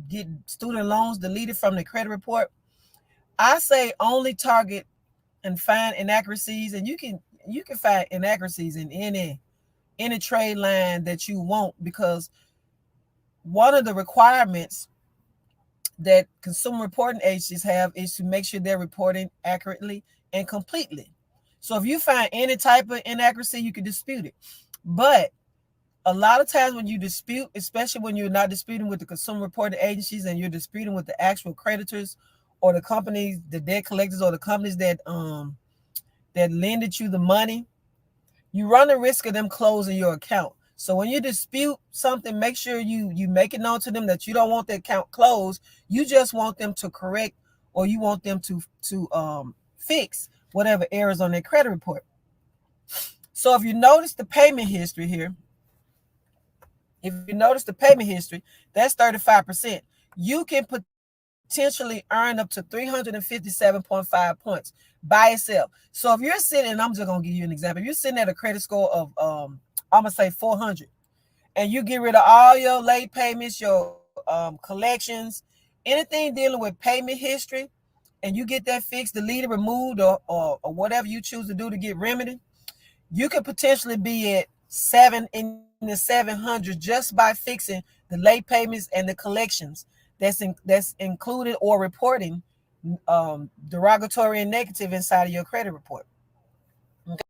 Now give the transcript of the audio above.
get student loans deleted from the credit report, I say only target and find inaccuracies, and you can find inaccuracies in any trade line that you want, because one of the requirements that consumer reporting agencies have is to make sure they're reporting accurately and completely. So if you find any type of inaccuracy, you can dispute it. But a lot of times when you dispute, especially when you're not disputing with the consumer reporting agencies and you're disputing with the actual creditors or the companies, the debt collectors, or the companies that lended you the money, you run the risk of them closing your account. So when you dispute something, make sure you make it known to them that you don't want the account closed. You just want them to correct, or you want them to fix whatever errors on their credit report. So if you notice the payment history here, if you notice the payment history, that's 35%. You can potentially earn up to 357.5 points by itself. So if you're sitting, and I'm just gonna give you an example, if you're sitting at a credit score of I'm gonna say 400, and you get rid of all your late payments, your collections, anything dealing with payment history, and you get that fixed, deleted, removed, or whatever you choose to do to get remedy, you could potentially be at in the 700 just by fixing the late payments and the collections that's included or reporting derogatory and negative inside of your credit report.